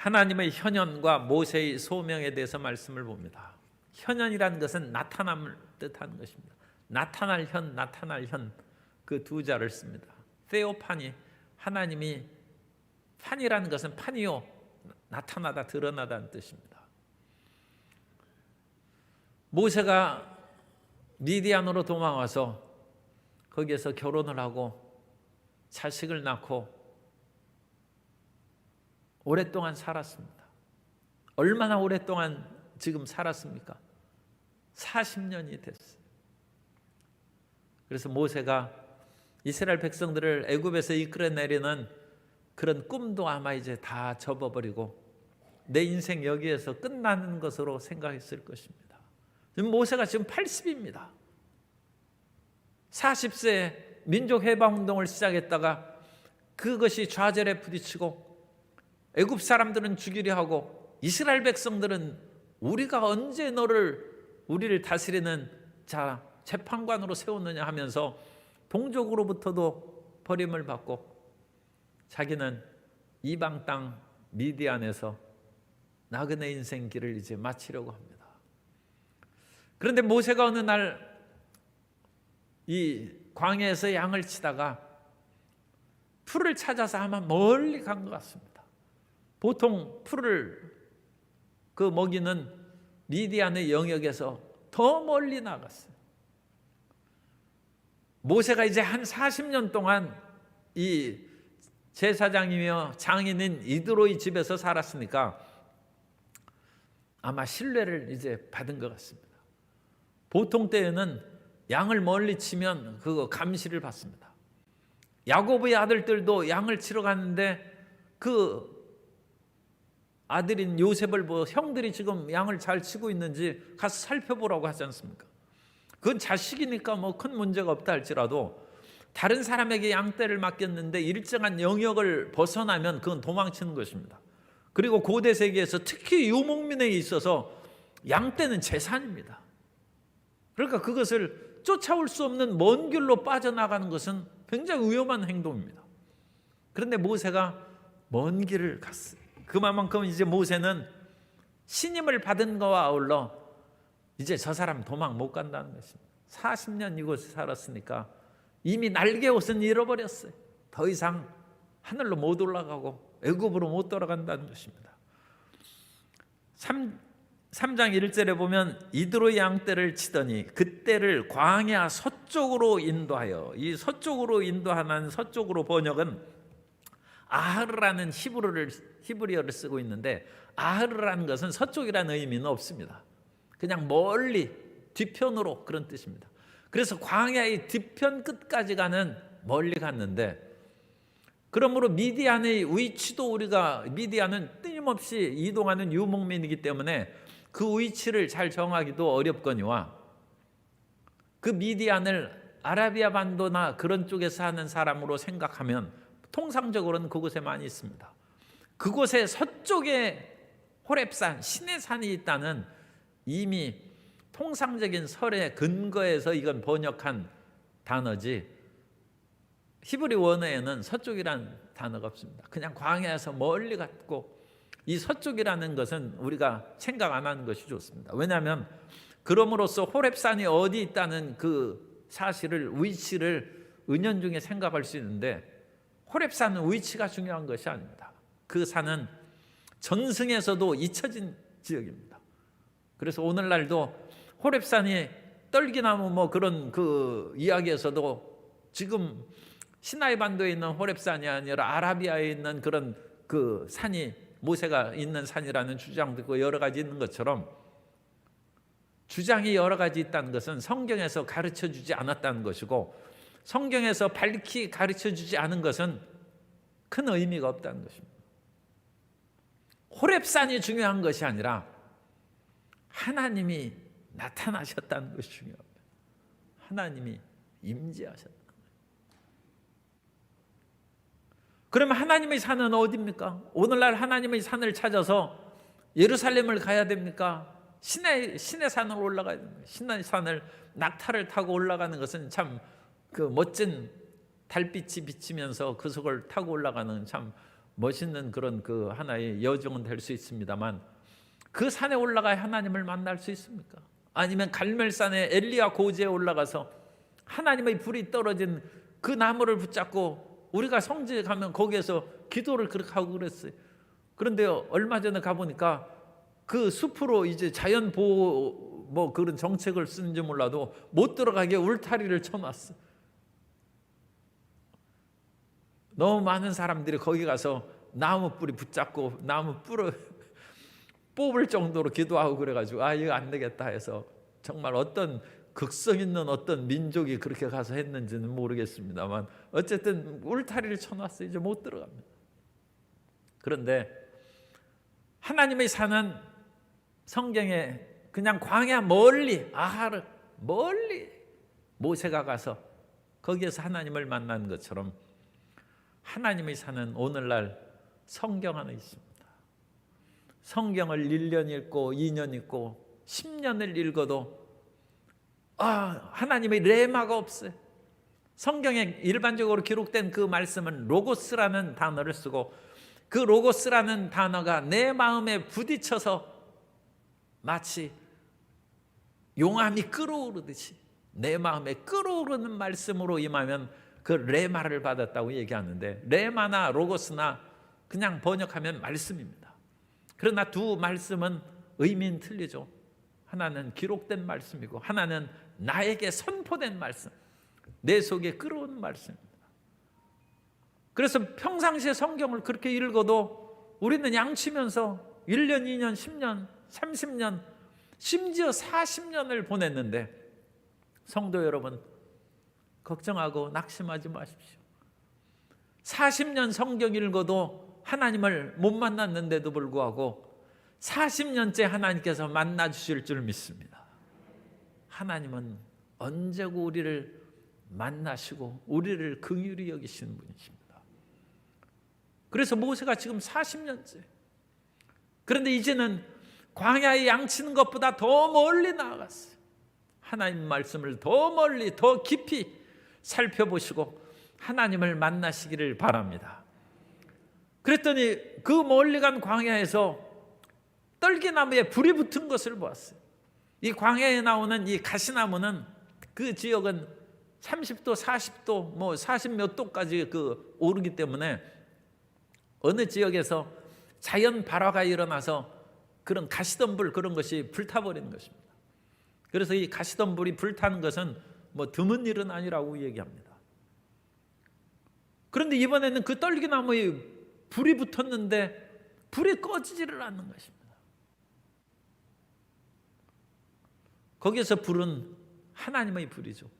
하나님의 현현과 모세의 소명에 대해서 말씀을 봅니다. 현현이라는 것은 나타남을 뜻하는 것입니다. 나타날 현 그 두 자를 씁니다. 세오파니, 하나님이, 판이라는 것은 판이요, 나타나다, 드러나다는 뜻입니다. 모세가 미디안으로 도망와서 거기에서 결혼을 하고 자식을 낳고 오랫동안 살았습니다. 얼마나 오랫동안 지금 살았습니까? 40년이 됐어요. 그래서 모세가 이스라엘 백성들을 애굽에서 이끌어내리는 그런 꿈도 아마 이제 다 접어버리고 내 인생 여기에서 끝나는 것으로 생각했을 것입니다. 지금 모세가 지금 80입니다. 40세에 민족해방운동을 시작했다가 그것이 좌절에 부딪히고 애굽 사람들은 죽이려 하고 이스라엘 백성들은 우리가 언제 우리를 다스리는 재판관으로 세웠느냐 하면서 동족으로부터도 버림을 받고 자기는 이방 땅 미디안에서 나그네 인생 길을 이제 마치려고 합니다. 그런데 모세가 어느 날 이 광야에서 양을 치다가 풀을 찾아서 아마 멀리 간 것 같습니다. 보통 풀을 먹이는 미디안의 영역에서 더 멀리 나갔어요. 모세가 이제 한 40년 동안 이 제사장이며 장인인 이드로의 집에서 살았으니까 아마 신뢰를 이제 받은 것 같습니다. 보통 때에는 양을 멀리 치면 그거 감시를 받습니다. 야곱의 아들들도 양을 치러 갔는데 그 아들인 요셉을 형들이 지금 양을 잘 치고 있는지 가서 살펴보라고 하지 않습니까? 그건 자식이니까 큰 문제가 없다 할지라도 다른 사람에게 양떼를 맡겼는데 일정한 영역을 벗어나면 그건 도망치는 것입니다. 그리고 고대 세계에서 특히 유목민에 있어서 양떼는 재산입니다. 그러니까 그것을 쫓아올 수 없는 먼 길로 빠져나가는 것은 굉장히 위험한 행동입니다. 그런데 모세가 먼 길을 갔어요. 그만큼 이제 모세는 신임을 받은 것과 아울러 이제 저 사람 도망 못 간다는 것입니다. 40년 이곳에 살았으니까 이미 날개 옷은 잃어버렸어요. 더 이상 하늘로 못 올라가고 애굽으로 못 돌아간다는 것입니다. 3장 1절에 보면 이드로 양떼를 치더니 그떼를 광야 서쪽으로 인도하여, 이 서쪽으로 인도하는 서쪽으로 번역은 아흐르라는 히브리어를 쓰고 있는데 아흐르라는 것은 서쪽이라는 의미는 없습니다. 그냥 멀리 뒤편으로 그런 뜻입니다. 그래서 광야의 뒤편 끝까지 가는 멀리 갔는데, 그러므로 미디안의 위치도 미디안은 끊임없이 이동하는 유목민이기 때문에 그 위치를 잘 정하기도 어렵거니와 그 미디안을 아라비아 반도나 그런 쪽에서 사는 사람으로 생각하면 통상적으로는 그곳에 많이 있습니다. 그곳에 서쪽에 호렙산, 신의 산이 있다는 이미 통상적인 설의 근거에서 이건 번역한 단어지 히브리 원어에는 서쪽이라는 단어가 없습니다. 그냥 광야에서 멀리 갔고, 이 서쪽이라는 것은 우리가 생각 안 하는 것이 좋습니다. 왜냐하면 그럼으로써 호렙산이 어디 있다는 그 사실을, 위치를 은연중에 생각할 수 있는데 호렙산은 위치가 중요한 것이 아닙니다. 그 산은 전승에서도 잊혀진 지역입니다. 그래서 오늘날도 호렙산이 떨기나무 그런 그 이야기에서도 지금 시나이 반도에 있는 호렙산이 아니라 아라비아에 있는 그런 그 산이 모세가 있는 산이라는 주장도 있고 여러 가지 있는 것처럼, 주장이 여러 가지 있다는 것은 성경에서 가르쳐 주지 않았다는 것이고 성경에서 밝히 가르쳐 주지 않은 것은 큰 의미가 없다는 것입니다. 호렙산이 중요한 것이 아니라 하나님이 나타나셨다는 것이 중요합니다. 하나님이 임재하셨다. 그러면 하나님의 산은 어디입니까? 오늘날 하나님의 산을 찾아서 예루살렘을 가야 됩니까? 신의 산으로 올라가야 됩니다. 신의 산을 낙타를 타고 올라가는 것은 참 그 멋진 달빛이 비치면서 그 속을 타고 올라가는 참 멋있는 그런 그 하나의 여정은 될 수 있습니다만, 그 산에 올라가야 하나님을 만날 수 있습니까? 아니면 갈멜산에 엘리야 고지에 올라가서 하나님의 불이 떨어진 그 나무를 붙잡고 우리가 성지에 가면 거기에서 기도를 그렇게 하고 그랬어요. 그런데 얼마 전에 가보니까 그 숲으로 이제 자연 보호 뭐 그런 정책을 쓰는지 몰라도 못 들어가게 울타리를 쳐놨어. 너무 많은 사람들이 거기 가서 나무 뿌리 붙잡고 나무 뿔을 뽑을 정도로 기도하고 그래가지고 이거 안 되겠다 해서, 정말 어떤 극성 있는 어떤 민족이 그렇게 가서 했는지는 모르겠습니다만 어쨌든 울타리를 쳐놨어요. 이제 못 들어갑니다. 그런데 하나님의 산은 성경에 그냥 광야 멀리, 아하르 멀리 모세가 가서 거기에서 하나님을 만나는 것처럼 하나님의 산은 오늘날 성경 안에 있습니다. 성경을 1년 읽고 2년 읽고 10년을 읽어도 하나님의 레마가 없어요. 성경에 일반적으로 기록된 그 말씀은 로고스라는 단어를 쓰고, 그 로고스라는 단어가 내 마음에 부딪혀서 마치 용암이 끓어오르듯이 내 마음에 끓어오르는 말씀으로 임하면 그 레마를 받았다고 얘기하는데, 레마나 로고스나 그냥 번역하면 말씀입니다. 그러나 두 말씀은 의미는 틀리죠. 하나는 기록된 말씀이고 하나는 나에게 선포된 말씀, 내 속에 끌어오는 말씀입니다. 그래서 평상시에 성경을 그렇게 읽어도 우리는 양치면서 1년, 2년, 10년, 30년, 심지어 40년을 보냈는데, 성도 여러분 걱정하고 낙심하지 마십시오. 40년 성경 읽어도 하나님을 못 만났는데도 불구하고 40년째 하나님께서 만나 주실 줄 믿습니다. 하나님은 언제고 우리를 만나시고 우리를 긍휼히 여기시는 분이십니다. 그래서 모세가 지금 40년째, 그런데 이제는 광야에 양치는 것보다 더 멀리 나아갔어요. 하나님 말씀을 더 멀리 더 깊이 살펴보시고 하나님을 만나시기를 바랍니다. 그랬더니 그 멀리 간 광야에서 떨기나무에 불이 붙은 것을 보았어요. 이 광야에 나오는 이 가시나무는 그 지역은 30도, 40도, 뭐 40몇 도까지 그 오르기 때문에 어느 지역에서 자연 발화가 일어나서 그런 가시덤불 그런 것이 불타버리는 것입니다. 그래서 이 가시덤불이 불타는 것은 뭐 드문 일은 아니라고 얘기합니다. 그런데 이번에는 그 떨기나무에 불이 붙었는데 불이 꺼지지를 않는 것입니다. 거기에서 불은 하나님의 불이죠.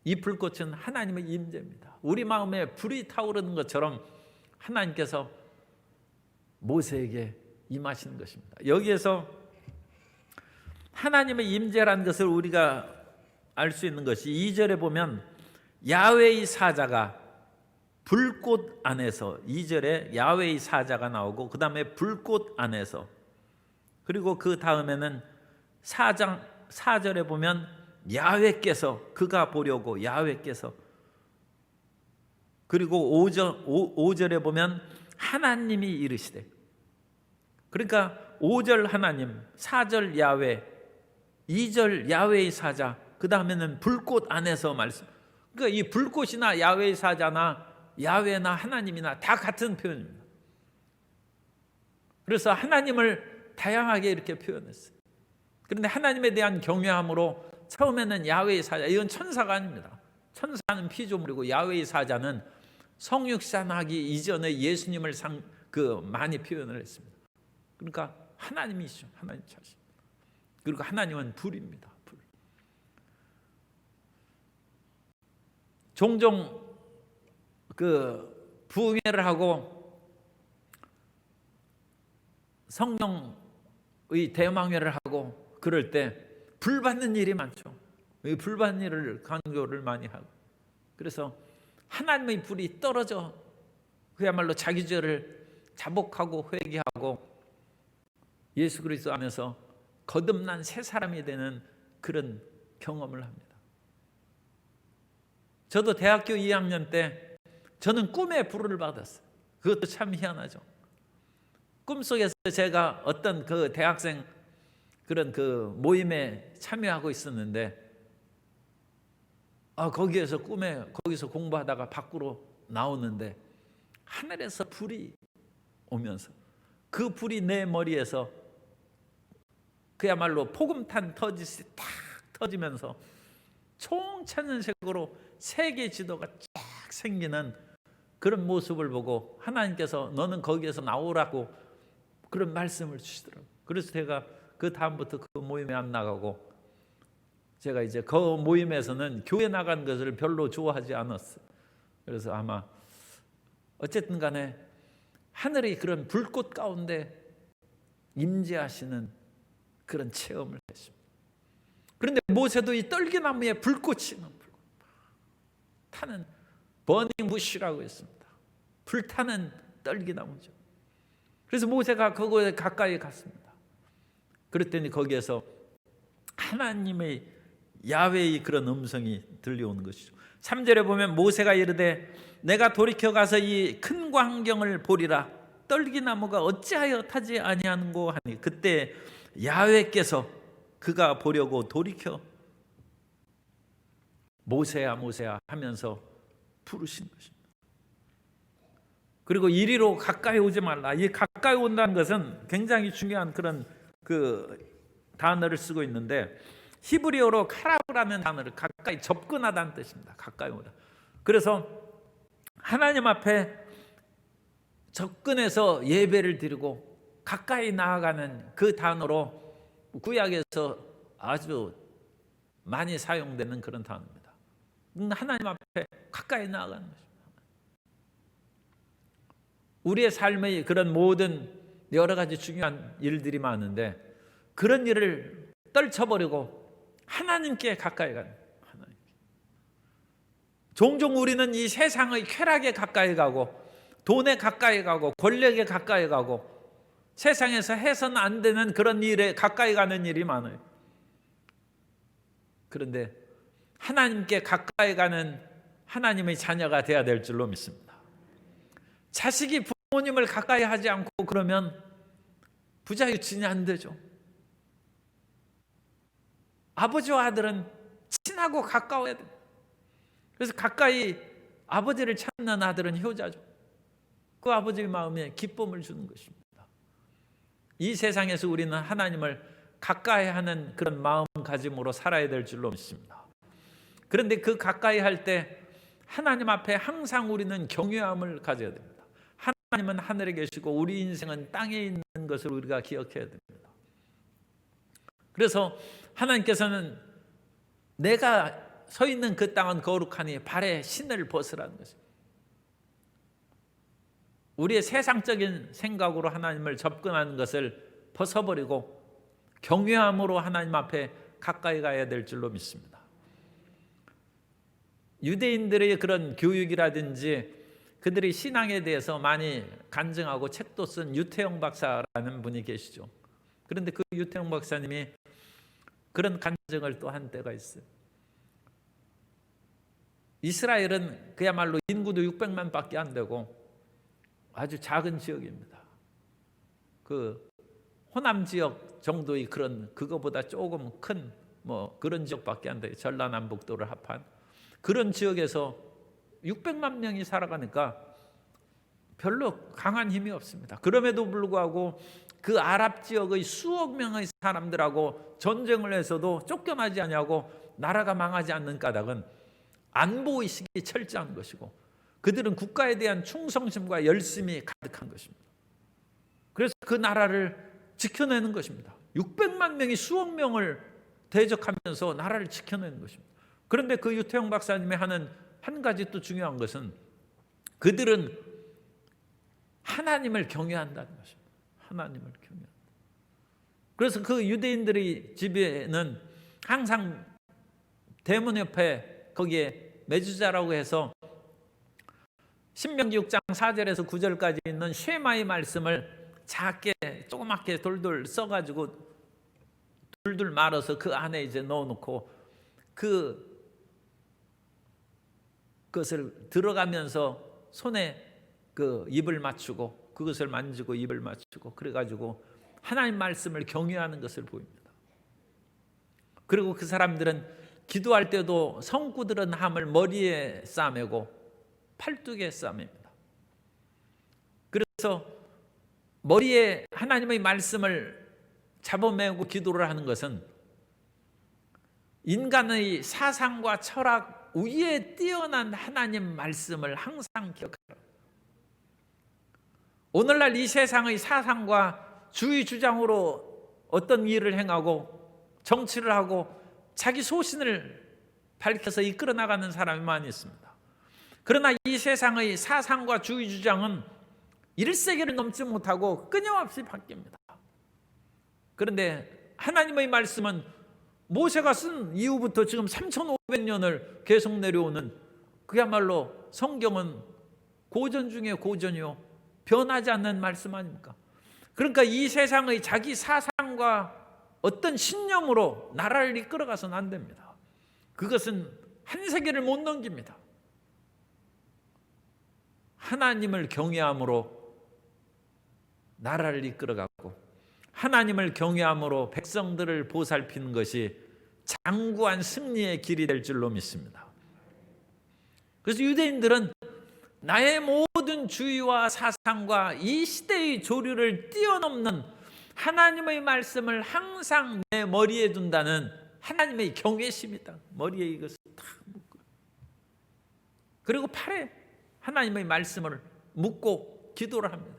이 불꽃은 하나님의 임재입니다. 우리 마음에 불이 타오르는 것처럼 하나님께서 모세에게 임하시는 것입니다. 여기에서 하나님의 임재라는 것을 우리가 알 수 있는 것이 2절에 보면 야훼의 사자가 불꽃 안에서, 2절에 야훼의 사자가 나오고 그 다음에 불꽃 안에서, 그리고 그 다음에는 4절에 보면 야훼께서, 그가 보려고 야훼께서, 그리고 5절에 보면 하나님이 이르시되, 그러니까 5절 하나님, 4절 야훼, 2절 야훼의 사자, 그 다음에는 불꽃 안에서 말씀. 그러니까 이 불꽃이나 야훼의 사자나 야훼나 하나님이나 다 같은 표현입니다. 그래서 하나님을 다양하게 이렇게 표현했어요. 그런데 하나님에 대한 경외함으로 처음에는 야훼의 사자, 이건 천사가 아닙니다. 천사는 피조물이고 야훼의 사자는 성육신하기 이전에 예수님을 많이 표현을 했습니다. 그러니까 하나님이시죠. 하나님 자신. 그리고 하나님은 불입니다. 불. 종종 그 부흥회를 하고 성령의 대망회를 하고 그럴 때 불 받는 일이 많죠. 불 받는 일을 강조를 많이 하고, 그래서 하나님의 불이 떨어져 그야말로 자기 죄를 자복하고 회개하고 예수 그리스도 안에서 거듭난 새 사람이 되는 그런 경험을 합니다. 저도 대학교 2학년 때 저는 꿈에 불을 받았어요. 그것도 참 희한하죠. 꿈속에서 제가 어떤 그 대학생 그런 그 모임에 참여하고 있었는데, 거기에서 꿈에 거기서 공부하다가 밖으로 나오는데 하늘에서 불이 오면서 그 불이 내 머리에서 그야말로 포금탄 터지듯이 탁 터지면서 총천연색으로 세계 지도가 쫙 생기는 그런 모습을 보고 하나님께서 너는 거기에서 나오라고 그런 말씀을 주시더라고요. 그래서 제가 그 다음부터 그 모임에 안 나가고, 제가 이제 그 모임에서는 교회 나간 것을 별로 좋아하지 않았어요. 그래서 아마 어쨌든 간에 하늘의 그런 불꽃 가운데 임재하시는 그런 체험을 했습니다. 그런데 모세도 이 떨기나무에 불꽃이 타는 버닝 부시라고 했습니다. 불타는 떨기나무죠. 그래서 모세가 그곳에 가까이 갔습니다. 그랬더니 거기에서 하나님의 야훼의 그런 음성이 들려오는 것이죠. 3절에 보면 모세가 이르되 내가 돌이켜 가서 이 큰 광경을 보리라. 떨기나무가 어찌하여 타지 아니하는고 하니 그때 야훼께서 그가 보려고 돌이켜 모세야 모세야 하면서 부르신 것입니다. 그리고 이리로 가까이 오지 말라. 이 가까이 온다는 것은 굉장히 중요한 그런 그 단어를 쓰고 있는데, 히브리어로 카라브라는 단어를 가까이 접근하다는 뜻입니다. 가까이 오다. 그래서 하나님 앞에 접근해서 예배를 드리고 가까이 나아가는 그 단어로 구약에서 아주 많이 사용되는 그런 단어입니다. 하나님 앞에 가까이 나아가는 것입니다. 우리의 삶의 그런 모든 여러 가지 중요한 일들이 많은데 그런 일을 떨쳐버리고 하나님께 가까이 가는, 하나님께. 종종 우리는 이 세상의 쾌락에 가까이 가고 돈에 가까이 가고 권력에 가까이 가고 세상에서 해서는 안 되는 그런 일에 가까이 가는 일이 많아요. 그런데 하나님께 가까이 가는 하나님의 자녀가 되어야 될 줄로 믿습니다. 자식이 부모님을 가까이 하지 않고 그러면 부자유친이 안 되죠. 아버지와 아들은 친하고 가까워야 돼요. 그래서 가까이 아버지를 찾는 아들은 효자죠. 그 아버지의 마음에 기쁨을 주는 것입니다. 이 세상에서 우리는 하나님을 가까이 하는 그런 마음가짐으로 살아야 될 줄로 믿습니다. 그런데 그 가까이 할 때 하나님 앞에 항상 우리는 경외함을 가져야 됩니다. 하나님은 하늘에 계시고 우리 인생은 땅에 있는 것을 우리가 기억해야 됩니다. 그래서 하나님께서는 내가 서 있는 그 땅은 거룩하니 발에 신을 벗으라는 것입니다. 우리의 세상적인 생각으로 하나님을 접근하는 것을 벗어버리고 경외함으로 하나님 앞에 가까이 가야 될 줄로 믿습니다. 유대인들의 그런 교육이라든지 그들의 신앙에 대해서 많이 간증하고 책도 쓴 유태영 박사라는 분이 계시죠. 그런데 그 유태영 박사님이 그런 간증을 또 한 때가 있어요. 이스라엘은 그야말로 인구도 600만 밖에 안 되고 아주 작은 지역입니다. 그 호남 지역 정도의 그런 그거보다 조금 큰 뭐 그런 지역밖에 안 돼요. 전라남북도를 합한 그런 지역에서 600만 명이 살아가니까 별로 강한 힘이 없습니다. 그럼에도 불구하고 그 아랍 지역의 수억 명의 사람들하고 전쟁을 해서도 쫓겨나지 않냐고 나라가 망하지 않는 까닭은 안보의식이 철저한 것이고 그들은 국가에 대한 충성심과 열심이 가득한 것입니다. 그래서 그 나라를 지켜내는 것입니다. 600만 명이 수억 명을 대적하면서 나라를 지켜내는 것입니다. 그런데 그 유태영 박사님이 하는 한 가지 또 중요한 것은 그들은 하나님을 경외한다는 것입니다. 하나님을 경외한다. 그래서 그 유대인들의 집에는 항상 대문 옆에 거기에 메주자라고 해서 신명기 6장 4절에서 9절까지 있는 쉐마의 말씀을 작게 조그맣게 돌돌 써가지고 둘둘 말아서 그 안에 이제 넣어놓고 그것을 들어가면서 손에 그 입을 맞추고 그것을 만지고 입을 맞추고 그래가지고 하나님 말씀을 경외하는 것을 보입니다. 그리고 그 사람들은 기도할 때도 성구들은 함을 머리에 싸매고 팔뚝에 싸맵니다. 그래서 머리에 하나님의 말씀을 잡아매고 기도를 하는 것은 인간의 사상과 철학 위에 뛰어난 하나님 말씀을 항상 기억하라. 오늘날 이 세상의 사상과 주의 주장으로 어떤 일을 행하고 정치를 하고 자기 소신을 밝혀서 이끌어 나가는 사람이 많이 있습니다. 그러나 이 세상의 사상과 주의 주장은 1세기를 넘지 못하고 끊임없이 바뀝니다. 그런데 하나님의 말씀은 모세가 쓴 이후부터 지금 3,500년을 계속 내려오는, 그야말로 성경은 고전 중에 고전이요 변하지 않는 말씀 아닙니까? 그러니까 이 세상의 자기 사상과 어떤 신념으로 나라를 이끌어가서는 안 됩니다. 그것은 한 세기를 못 넘깁니다. 하나님을 경외함으로 나라를 이끌어가고 하나님을 경외함으로 백성들을 보살피는 것이 장구한 승리의 길이 될 줄로 믿습니다. 그래서 유대인들은 나의 모든 주의와 사상과 이 시대의 조류를 뛰어넘는 하나님의 말씀을 항상 내 머리에 둔다는 하나님의 경외심이다. 머리에 이것을 다 묶고, 그리고 팔에 하나님의 말씀을 묶고 기도를 합니다.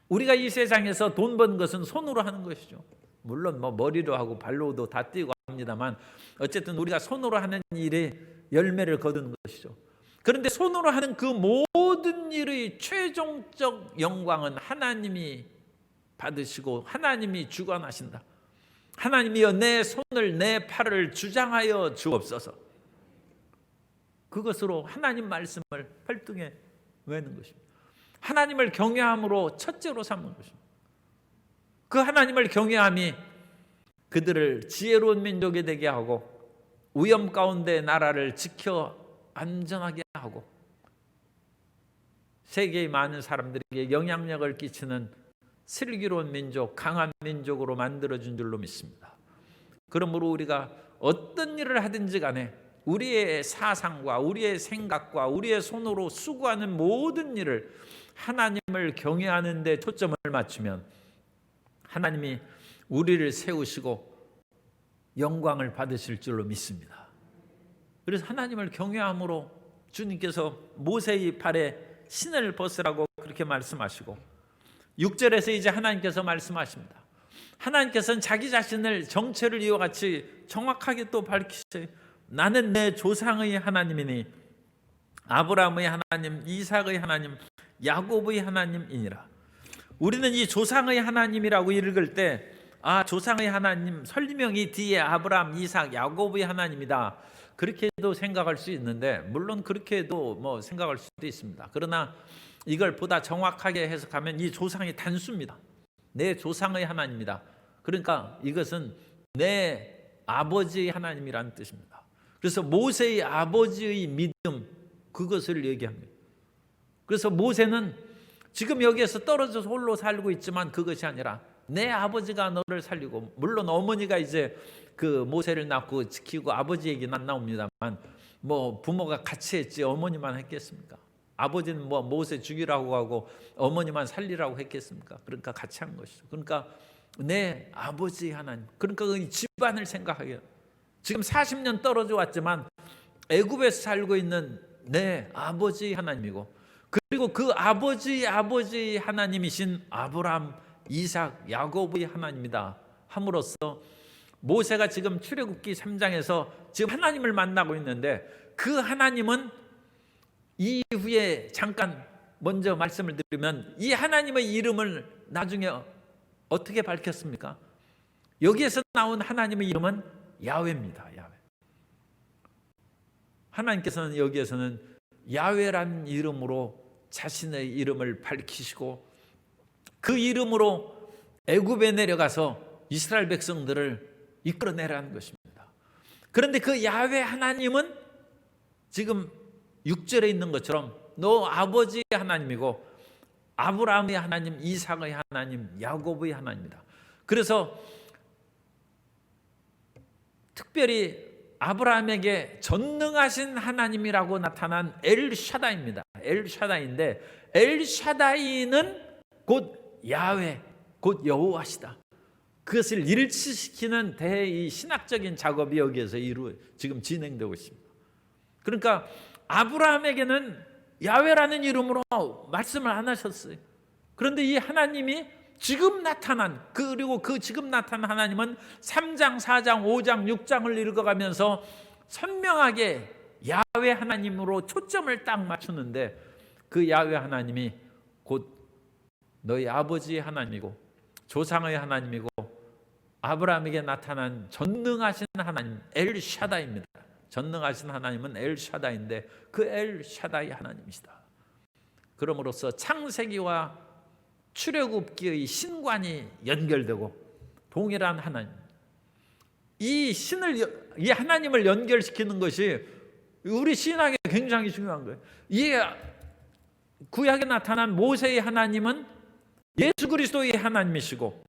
우리가 이 세상에서 돈 번 것은 손으로 하는 것이죠. 물론 뭐 머리로 하고 발로도 다 뛰고 합니다만 어쨌든 우리가 손으로 하는 일에 열매를 거두는 것이죠. 그런데 손으로 하는 그 모든 일의 최종적 영광은 하나님이 받으시고 하나님이 주관하신다. 하나님이여 내 손을 내 팔을 주장하여 주옵소서. 그것으로 하나님 말씀을 팔뚝에 외는 것입니다. 하나님을 경외함으로 첫째로 삼는 것입니다. 그 하나님을 경외함이 그들을 지혜로운 민족이 되게 하고 위험 가운데 나라를 지켜 안전하게 하고 세계의 많은 사람들에게 영향력을 끼치는 슬기로운 민족, 강한 민족으로 만들어준 줄로 믿습니다. 그러므로 우리가 어떤 일을 하든지 간에 우리의 사상과 우리의 생각과 우리의 손으로 수고하는 모든 일을 하나님을 경외하는 데 초점을 맞추면 하나님이 우리를 세우시고 영광을 받으실 줄로 믿습니다. 그래서 하나님을 경외함으로 주님께서 모세의 발에 신을 벗으라고 그렇게 말씀하시고 6절에서 이제 하나님께서 말씀하십니다. 하나님께서는 자기 자신을 정체를 이와 같이 정확하게 또 밝히세요. 나는 내 조상의 하나님이니 아브라함의 하나님, 이삭의 하나님, 야곱의 하나님이니라. 우리는 이 조상의 하나님이라고 읽을 때 조상의 하나님 설명이 뒤에 아브라함, 이삭, 야곱의 하나님이다 그렇게도 생각할 수 있는데, 물론 그렇게도 뭐 생각할 수도 있습니다. 그러나 이걸 보다 정확하게 해석하면 이 조상이 단수입니다. 내 조상의 하나님이다. 그러니까 이것은 내 아버지의 하나님이라는 뜻입니다. 그래서 모세의 아버지의 믿음, 그것을 얘기합니다. 그래서 모세는 지금 여기에서 떨어져서 홀로 살고 있지만 그것이 아니라 내 아버지가 너를 살리고, 물론 어머니가 이제 그 모세를 낳고 지키고 아버지 얘기는 안 나옵니다만 뭐 부모가 같이 했지 어머니만 했겠습니까? 아버지는 뭐 모세 죽이라고 하고 어머니만 살리라고 했겠습니까? 그러니까 같이 한 것이죠. 그러니까 내 아버지 하나님, 그러니까 그 집안을 생각하게, 지금 40년 떨어져 왔지만 애굽에서 살고 있는 내 아버지 하나님이고, 그리고 그 아버지 하나님이신 아브라함, 이삭, 야곱의 하나님이다 함으로써 모세가 지금 출애굽기 3장에서 지금 하나님을 만나고 있는데, 그 하나님은 이후에 잠깐 먼저 말씀을 드리면 이 하나님의 이름을 나중에 어떻게 밝혔습니까? 여기에서 나온 하나님의 이름은 야훼입니다. 야훼. 하나님께서는 여기에서는 야훼라는 이름으로 자신의 이름을 밝히시고 그 이름으로 애굽에 내려가서 이스라엘 백성들을 이끌어내라는 것입니다. 그런데 그 야훼 하나님은 지금 6절에 있는 것처럼 너 아버지 하나님이고 아브라함의 하나님, 이삭의 하나님, 야곱의 하나님입니다. 그래서 특별히 아브라함에게 전능하신 하나님이라고 나타난 엘샤다이입니다. 엘샤다이인데, 엘샤다이는 곧 야훼, 곧 여호와시다. 그것을 일치시키는 이 신학적인 작업이 여기에서 지금 진행되고 있습니다. 그러니까 아브라함에게는 야훼라는 이름으로 말씀을 안 하셨어요. 그런데 이 하나님이 지금 나타난, 그리고 그 지금 나타난 하나님은 3장, 4장, 5장, 6장을 읽어가면서 선명하게 야훼 하나님으로 초점을 딱 맞추는데, 그 야훼 하나님이 곧 너희 아버지의 하나님이고 조상의 하나님이고 아브라함에게 나타난 전능하신 하나님 엘샤다이입니다. 전능하신 하나님은 엘샤다이인데 그 엘샤다이 하나님이시다. 그럼으로써 창세기와 출애굽기의 신관이 연결되고 동일한 하나님, 이 하나님을 연결시키는 것이 우리 신학에 굉장히 중요한 거예요. 이 구약에 나타난 모세의 하나님은 예수 그리스도의 하나님이시고,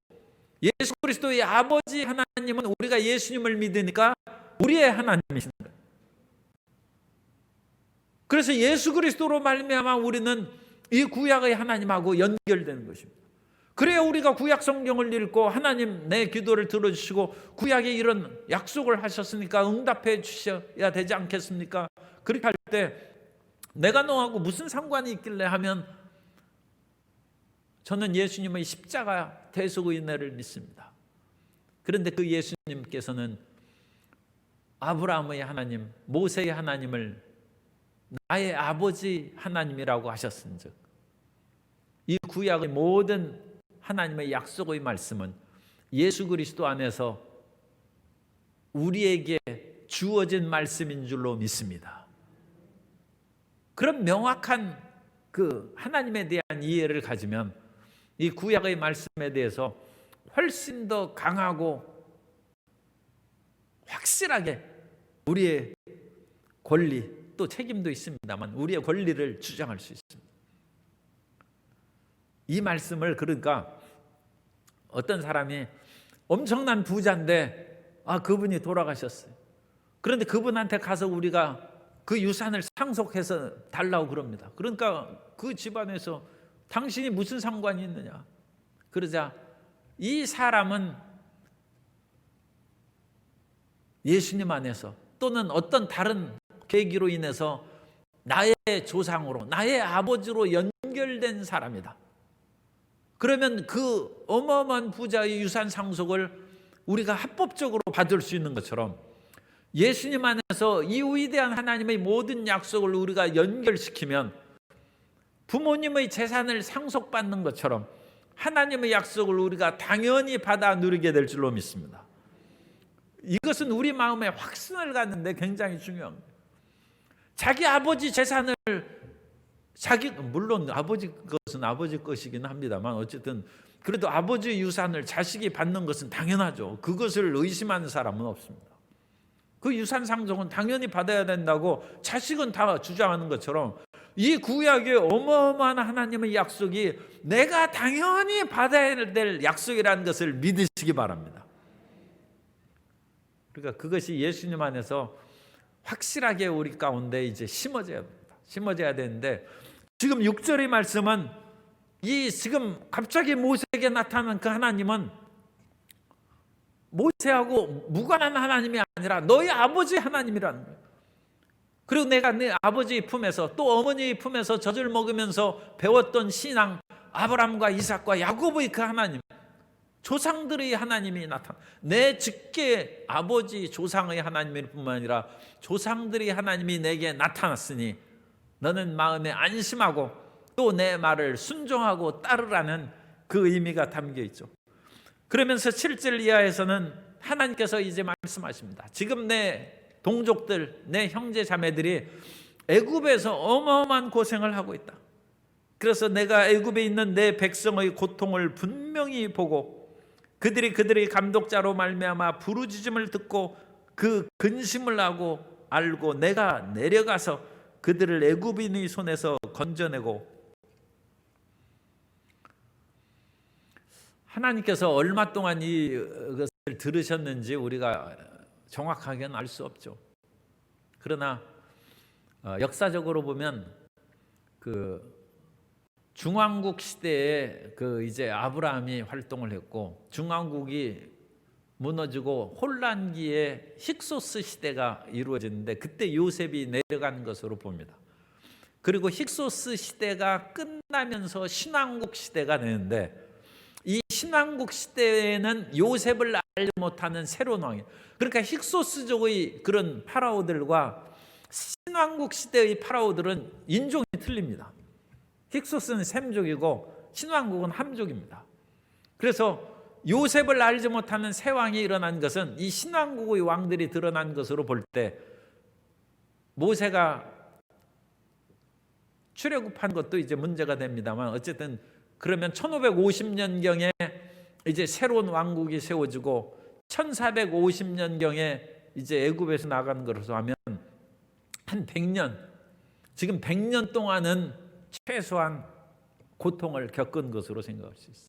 예수 그리스도의 아버지 하나님은 우리가 예수님을 믿으니까 우리의 하나님이신 거예요. 그래서 예수 그리스도로 말미암아 우리는 이 구약의 하나님하고 연결되는 것입니다. 그래야 우리가 구약 성경을 읽고 하나님 내 기도를 들어주시고 구약에 이런 약속을 하셨으니까 응답해 주셔야 되지 않겠습니까? 그렇게 할 때 내가 너하고 무슨 상관이 있길래 하면, 저는 예수님의 십자가 대속의 은혜를 믿습니다. 그런데 그 예수님께서는 아브라함의 하나님, 모세의 하나님을 나의 아버지 하나님이라고 하셨은즉, 이 구약의 모든 하나님의 약속의 말씀은 예수 그리스도 안에서 우리에게 주어진 말씀인 줄로 믿습니다. 그런 명확한 그 하나님에 대한 이해를 가지면 이 구약의 말씀에 대해서 훨씬 더 강하고 확실하게 우리의 권리, 또 책임도 있습니다만 우리의 권리를 주장할 수 있습니다. 이 말씀을, 그러니까 어떤 사람이 엄청난 부자인데 그분이 돌아가셨어요. 그런데 그분한테 가서 우리가 그 유산을 상속해서 달라고 그럽니다. 그러니까 그 집안에서 당신이 무슨 상관이 있느냐 그러자, 이 사람은 예수님 안에서 또는 어떤 다른 계기로 인해서 나의 조상으로, 나의 아버지로 연결된 사람이다. 그러면 그 어마어마한 부자의 유산 상속을 우리가 합법적으로 받을 수 있는 것처럼, 예수님 안에서 이 위대한 하나님의 모든 약속을 우리가 연결시키면 부모님의 재산을 상속받는 것처럼 하나님의 약속을 우리가 당연히 받아 누리게 될 줄로 믿습니다. 이것은 우리 마음에 확신을 갖는데 굉장히 중요한 거예요. 자기 아버지 재산을 물론 아버지 것은 아버지 것이긴 합니다만, 어쨌든 그래도 아버지 유산을 자식이 받는 것은 당연하죠. 그것을 의심하는 사람은 없습니다. 그 유산 상속은 당연히 받아야 된다고 자식은 다 주장하는 것처럼, 이 구약의 어마어마한 하나님의 약속이 내가 당연히 받아야 될 약속이라는 것을 믿으시기 바랍니다. 그러니까 그것이 예수님 안에서 확실하게 우리 가운데 이제 심어져야 됩니다. 심어져야 되는데, 지금 6절의 말씀은 이 지금 갑자기 모세에게 나타난 그 하나님은 모세하고 무관한 하나님이 아니라 너희 아버지 하나님이라는 거예요. 그리고 내가 네 아버지의 품에서 또 어머니의 품에서 젖을 먹으면서 배웠던 신앙, 아브라함과 이삭과 야곱의 그 하나님, 조상들의 하나님이 나타나, 내 직계 아버지 조상의 하나님일 뿐만 아니라 조상들의 하나님이 내게 나타났으니 너는 마음에 안심하고 또 내 말을 순종하고 따르라는 그 의미가 담겨 있죠. 그러면서 7절 이하에서는 하나님께서 이제 말씀하십니다. 지금 내 동족들, 내 형제 자매들이 애굽에서 어마어마한 고생을 하고 있다. 그래서 내가 애굽에 있는 내 백성의 고통을 분명히 보고 그들이 감독자로 말미암아 부르짖음을 듣고 그 근심을 하고 알고 내가 내려가서 그들을 애굽인의 손에서 건져내고 하나님께서 얼마 동안 이것을 들으셨는지 우리가 정확하게는 알 수 없죠. 그러나 역사적으로 보면 그 중왕국 시대에 그 이제 아브라함이 활동을 했고, 중왕국이 무너지고 혼란기에 힉소스 시대가 이루어지는데 그때 요셉이 내려간 것으로 봅니다. 그리고 힉소스 시대가 끝나면서 신왕국 시대가 되는데, 이 신왕국 시대에는 요셉을 알지 못하는 새로운 왕이, 그러니까 힉소스족의 그런 파라오들과 신왕국 시대의 파라오들은 인종이 틀립니다. 힉소스는 셈족이고 신왕국은 함족입니다. 그래서 요셉을 알지 못하는 새 왕이 일어난 것은 이 신왕국의 왕들이 드러난 것으로 볼 때, 모세가 출애굽한 것도 이제 문제가 됩니다만, 어쨌든 그러면 1550년경에 이제 새로운 왕국이 세워지고 1450년경에 이제 애굽에서 나간 것으로 하면 한 100년, 지금 100년 동안은 최소한 고통을 겪은 것으로 생각할 수 있어요.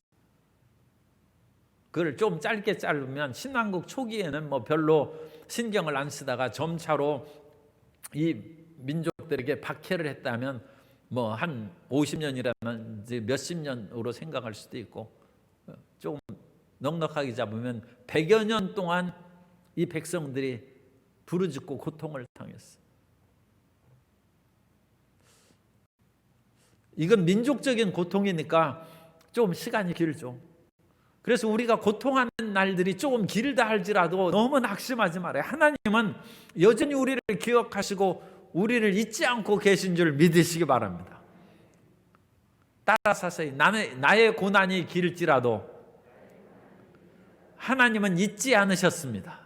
그걸 좀 짧게 자르면 신왕국 초기에는 뭐 별로 신경을 안 쓰다가 점차로 이 민족들에게 박해를 했다면 뭐 한 50년이라는 몇십 년으로 생각할 수도 있고, 조금 넉넉하게 잡으면 100여 년 동안 이 백성들이 부르짖고 고통을 당했어요. 이건 민족적인 고통이니까 좀 시간이 길죠. 그래서 우리가 고통하는 날들이 조금 길다 할지라도 너무 낙심하지 말아요. 하나님은 여전히 우리를 기억하시고 우리를 잊지 않고 계신 줄 믿으시기 바랍니다. 따라 사서히 나의 고난이 길지라도 하나님은 잊지 않으셨습니다.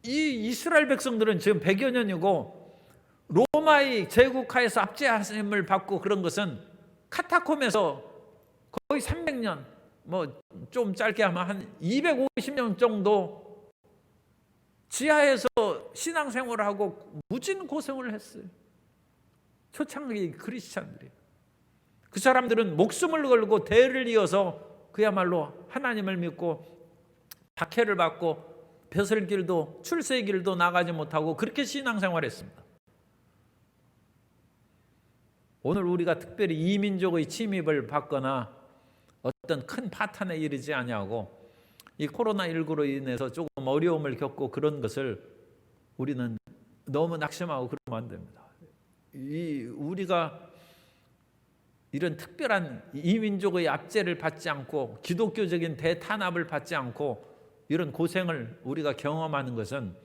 이 이스라엘 백성들은 지금 100여 년이고, 로마의 제국하에서 압제하심을 받고 그런 것은 카타콤에서 거의 300년, 뭐 좀 짧게 하면 한 250년 정도 지하에서 신앙생활을 하고 무진 고생을 했어요. 초창기 크리스찬들이. 그 사람들은 목숨을 걸고 대를 이어서 그야말로 하나님을 믿고 박해를 받고 벼슬길도 출세길도 나가지 못하고 그렇게 신앙생활했습니다. 오늘 우리가 특별히 이민족의 침입을 받거나 어떤 큰 파탄에 이르지 아니하고 이 코로나19로 인해서 조금 어려움을 겪고 그런 것을 우리는 너무 낙심하고 그러면 안 됩니다. 우리가 이런 특별한 이민족의 압제를 받지 않고 기독교적인 대탄압을 받지 않고 이런 고생을 우리가 경험하는 것은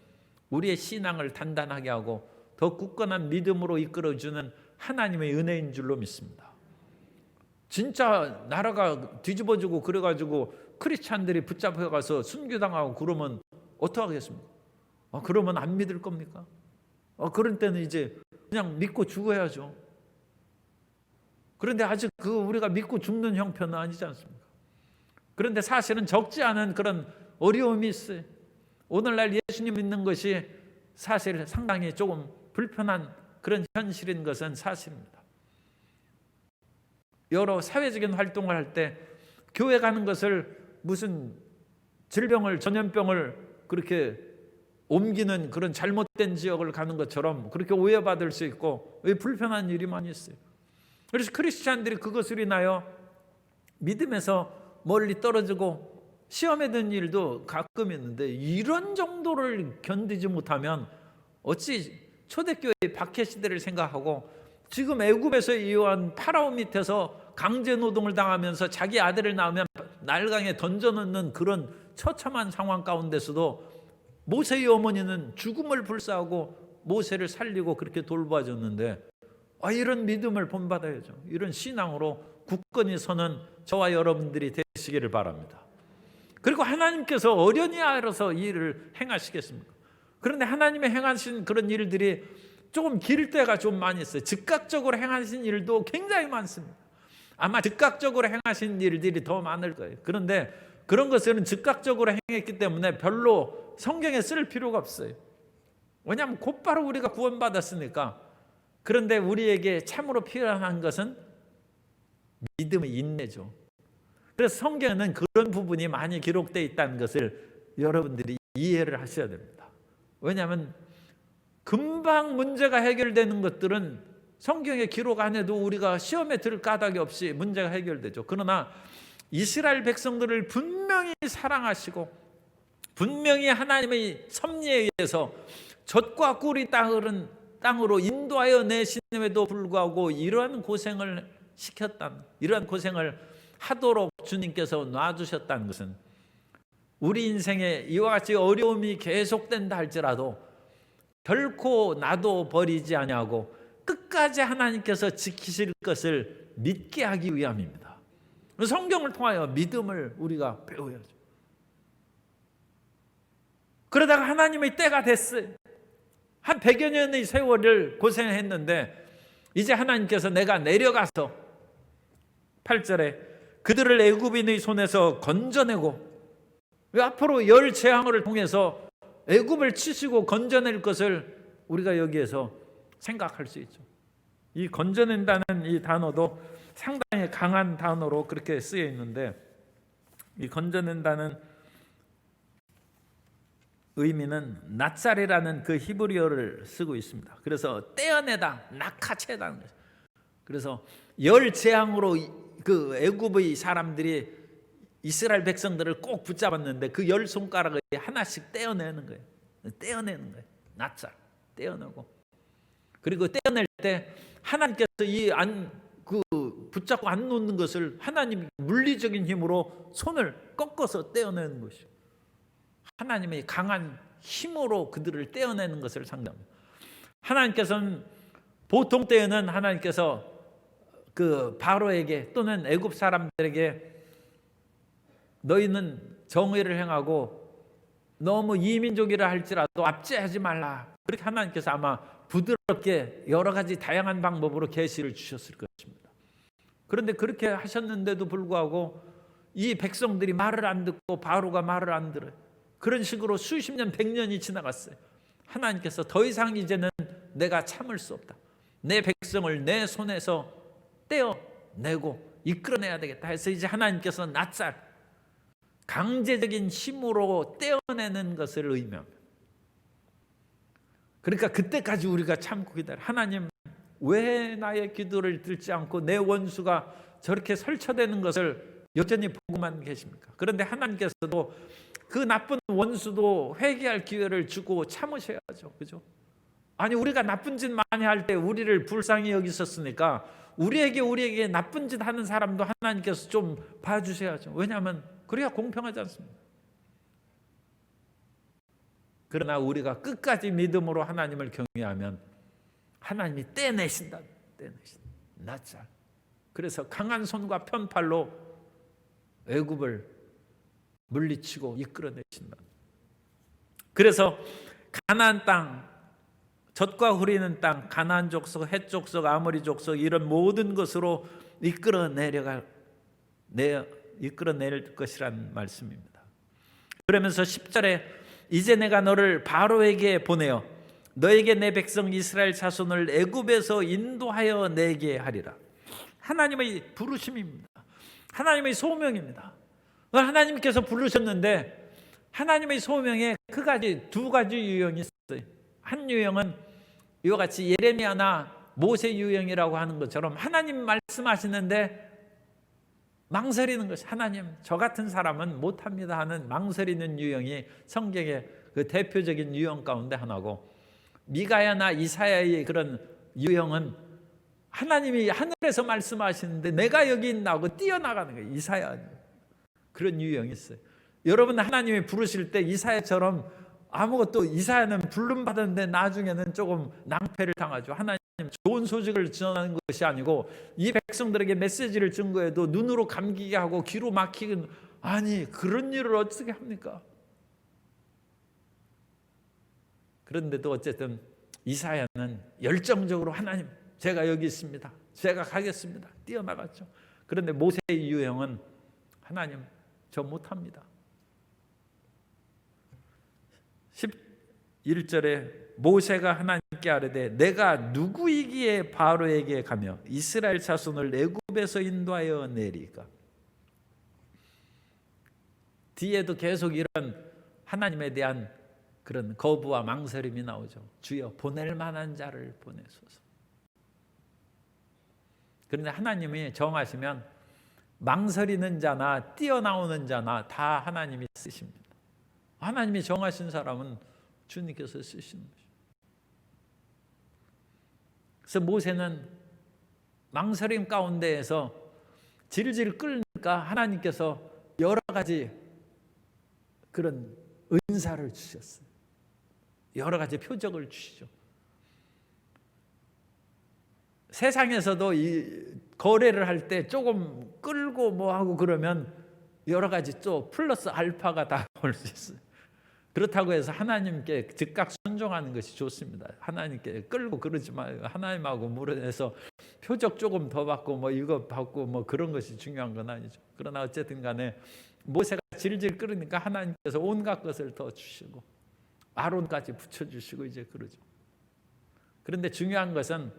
우리의 신앙을 단단하게 하고 더 굳건한 믿음으로 이끌어주는 하나님의 은혜인 줄로 믿습니다. 진짜 나라가 뒤집어지고 그래가지고 크리스찬들이 붙잡혀가서 순교당하고 그러면 어떡하겠습니까? 그러면 안 믿을 겁니까? 그런 때는 이제 그냥 믿고 죽어야죠. 그런데 아직 우리가 믿고 죽는 형편은 아니지 않습니까? 그런데 사실은 적지 않은 그런 어려움이 있어요. 오늘날 예수님 믿는 것이 사실 상당히 조금 불편한 그런 현실인 것은 사실입니다. 여러 사회적인 활동을 할 때 교회 가는 것을 무슨 질병을, 전염병을 그렇게 옮기는 그런 잘못된 지역을 가는 것처럼 그렇게 오해받을 수 있고 불편한 일이 많이 있어요. 그래서 크리스찬들이 그것을 인하여 믿음에서 멀리 떨어지고 시험에 든 일도 가끔 있는데, 이런 정도를 견디지 못하면 어찌 초대교회의 박해 시대를 생각하고 지금 애굽에서 이어한 파라오 밑에서 강제 노동을 당하면서 자기 아들을 낳으면 날강에 던져넣는 그런 처참한 상황 가운데서도 모세의 어머니는 죽음을 불사하고 모세를 살리고 그렇게 돌봐줬는데, 이런 믿음을 본받아야죠. 이런 신앙으로 굳건히 서는 저와 여러분들이 되시기를 바랍니다. 그리고 하나님께서 어련히 알아서 이 일을 행하시겠습니까? 그런데 하나님의 행하신 그런 일들이 조금 길 때가 좀 많이 있어요. 즉각적으로 행하신 일도 굉장히 많습니다. 아마 즉각적으로 행하신 일들이 더 많을 거예요. 그런데 그런 것들은 즉각적으로 행했기 때문에 별로 성경에 쓸 필요가 없어요. 왜냐하면 곧바로 우리가 구원받았으니까. 그런데 우리에게 참으로 필요한 것은 믿음의 인내죠. 그래서 성경에는 그런 부분이 많이 기록되어 있다는 것을 여러분들이 이해를 하셔야 됩니다. 왜냐하면 금방 문제가 해결되는 것들은 성경에 기록 안 해도 우리가 시험에 들 까닭이 없이 문제가 해결되죠. 그러나 이스라엘 백성들을 분명히 사랑하시고 분명히 하나님의 섭리에 의해서 젖과 꿀이 따르는 땅으로 인도하여 내심에도 불구하고 이러한 고생을 이러한 고생을 하도록 주님께서 놔주셨다는 것은 우리 인생에 이와 같이 어려움이 계속된다 할지라도 결코 놔둬버리지 아니하고 끝까지 하나님께서 지키실 것을 믿게 하기 위함입니다. 성경을 통하여 믿음을 우리가 배워야죠. 그러다가 하나님의 때가 됐어요. 한 100여 년의 세월을 고생했는데 이제 하나님께서 내가 내려가서 8절에 그들을 애굽인의 손에서 건져내고 앞으로 열 재앙을 통해서 애굽을 치시고 건져낼 것을 우리가 여기에서 생각할 수 있죠. 이 건져낸다는 이 단어도 상당히 강한 단어로 그렇게 쓰여 있는데 이 건져낸다는 의미는 낫살이라는 그 히브리어를 쓰고 있습니다. 그래서 떼어내다, 낙하채다는 거죠. 그래서 열 재앙으로 그 애굽의 사람들이 이스라엘 백성들을 꼭 붙잡았는데 그 열 손가락을 하나씩 떼어내는 거예요. 떼어내는 거예요. 낫살 떼어내고 그리고 떼어낼 때 하나님께서 붙잡고 안 놓는 것을 하나님이 물리적인 힘으로 손을 꺾어서 떼어내는 것이죠. 하나님의 강한 힘으로 그들을 떼어내는 것을 상징합니다. 하나님께서는 보통 때에는 하나님께서 그 바로에게 또는 애굽 사람들에게 너희는 정의를 행하고 너무 이민족이라 할지라도 압제하지 말라. 그렇게 하나님께서 아마 부드럽게 여러 가지 다양한 방법으로 계시를 주셨을 것입니다. 그런데 그렇게 하셨는데도 불구하고 이 백성들이 말을 안 듣고 바로가 말을 안 들어요. 그런 식으로 수십 년, 100년이 지나갔어요. 하나님께서 더 이상 이제는 내가 참을 수 없다. 내 백성을 내 손에서 떼어내고 이끌어내야 되겠다 해서 이제 하나님께서 낫살, 강제적인 힘으로 떼어내는 것을 의미합니다. 그러니까 그때까지 우리가 참고 기다려. 하나님 왜 나의 기도를 듣지 않고 내 원수가 저렇게 설쳐되는 것을 여전히 보고만 계십니까? 그런데 하나님께서도 그 나쁜 원수도 회개할 기회를 주고 참으셔야죠. 그죠? 아니 우리가 나쁜 짓 많이 할 때 우리를 불쌍히 여기셨으니까 우리에게 나쁜 짓 하는 사람도 하나님께서 좀 봐주셔야죠. 왜냐하면 그래야 공평하지 않습니다. 그러나 우리가 끝까지 믿음으로 하나님을 경외하면 하나님이 떼내신다. 낫살. 그래서 강한 손과 편팔로 애굽을 물리치고 이끌어내신다. 그래서 가나안 땅, 젖과 흐리는 땅, 가나안 족속, 헷 족속, 아모리 족속 이런 모든 것으로 이끌어낼 것이란 말씀입니다. 그러면서 10절에 이제 내가 너를 바로에게 보내어 너에게 내 백성 이스라엘 자손을 애굽에서 인도하여 내게 하리라. 하나님의 부르심입니다. 하나님의 소명입니다. 하나님께서 부르셨는데 하나님의 소명에 두 가지 유형이 있어요. 한 유형은 이와 같이 예레미야나 모세 유형이라고 하는 것처럼 하나님 말씀하시는데 망설이는 것이 하나님 저 같은 사람은 못합니다 하는 망설이는 유형이 성경의 그 대표적인 유형 가운데 하나고, 미가야나 이사야의 그런 유형은 하나님이 하늘에서 말씀하시는데 내가 여기 있나 하고 뛰어나가는 거예요. 이사야 그런 유형이 있어요. 여러분 하나님이 부르실 때 이사야처럼 아무것도, 이사야는 부름 받았는데 나중에는 조금 낭패를 당하죠. 하나님 좋은 소식을 전하는 것이 아니고 이 백성들에게 메시지를 증거해도 눈으로 감기게 하고 귀로 막히게, 아니 그런 일을 어떻게 합니까? 그런데도 어쨌든 이사야는 열정적으로 하나님 제가 여기 있습니다, 제가 가겠습니다, 뛰어나갔죠. 그런데 모세의 유형은 하나님 저 못합니다. 11절에 모세가 하나님께 하나님께 아뢰되 내가 누구이기에 바로에게 가며 이스라엘 자손을 애굽에서 인도하여 내리까. 뒤에도 계속 이런 하나님에 대한 그런 거부와 망설임이 나오죠. 주여 보낼 만한 자를 보내소서. 그런데 하나님이 정하시면 망설이는 자나 뛰어나오는 자나 다 하나님이 쓰십니다. 하나님이 정하신 사람은 주님께서 쓰시는 것이죠. 그래서 모세는 망설임 가운데에서 질질 끓으니까 하나님께서 여러 가지 그런 은사를 주셨어요. 여러 가지 표적을 주시죠. 세상에서도 이 거래를 할 때 조금 끌고 뭐 하고 그러면 여러 가지 또 플러스 알파가 다 올 수 있어요. 그렇다고 해서 하나님께 즉각 순종하는 것이 좋습니다. 하나님께 끌고 그러지 마요. 하나님하고 물어내서 표적 조금 더 받고 뭐 이거 받고 뭐 그런 것이 중요한 건 아니죠. 그러나 어쨌든 간에 모세가 질질 끓으니까 하나님께서 온갖 것을 더 주시고 아론까지 붙여주시고 이제 그러죠. 그런데 중요한 것은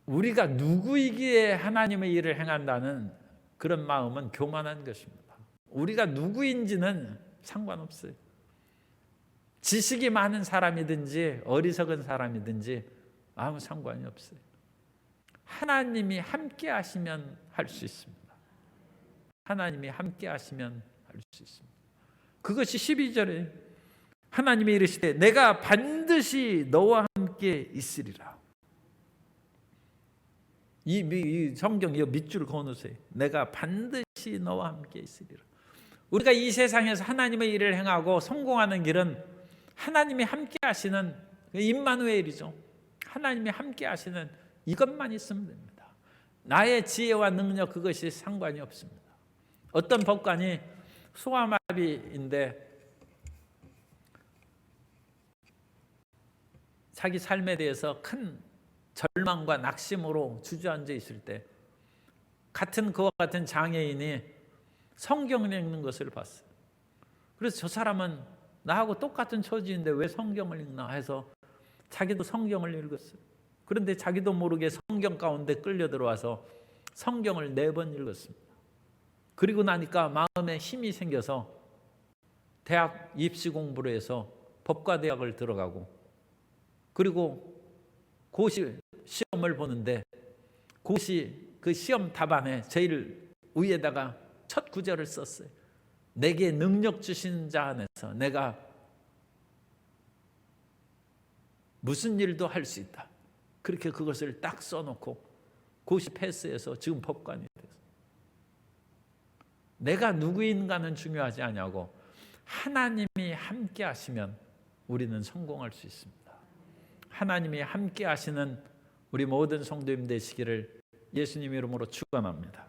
우리가 누구이기에 하나님의 일을 행한다는 그런 마음은 교만한 것입니다. 우리가 누구인지는 상관없어요. 지식이 많은 사람이든지 어리석은 사람이든지 아무 상관이 없어요. 하나님이 함께 하시면 할 수 있습니다. 하나님이 함께 하시면 할 수 있습니다. 그것이 12절에 하나님이 이르시되 내가 반드시 너와 함께 있으리라. 이 성경 이 밑줄 그어놓으세요. 내가 반드시 너와 함께 있으리라. 우리가 이 세상에서 하나님의 일을 행하고 성공하는 길은 하나님이 함께 하시는 임마누엘이죠. 하나님이 함께 하시는 이것만 있으면 됩니다. 나의 지혜와 능력 그것이 상관이 없습니다. 어떤 법관이 소아마비인데 자기 삶에 대해서 큰 절망과 낙심으로 주저앉아 있을 때 그와 같은 장애인이 성경을 읽는 것을 봤어요. 그래서 저 사람은 나하고 똑같은 처지인데 왜 성경을 읽나 해서 자기도 성경을 읽었어요. 그런데 자기도 모르게 성경 가운데 끌려 들어와서 성경을 4번 읽었습니다. 그리고 나니까 마음에 힘이 생겨서 대학 입시 공부를 해서 법과대학을 들어가고 그리고 고시 시험을 보는데 그 시험 답안에 제일 위에다가 첫 구절을 썼어요. 내게 능력 주신 자 안에서 내가 무슨 일도 할 수 있다. 그렇게 그것을 딱 써놓고 고시 패스해서 지금 법관이 됐어요. 내가 누구인가는 중요하지 않냐고 하나님이 함께 하시면 우리는 성공할 수 있습니다. 하나님이 함께 하시는 우리 모든 성도님 되시기를 예수님 이름으로 축원합니다.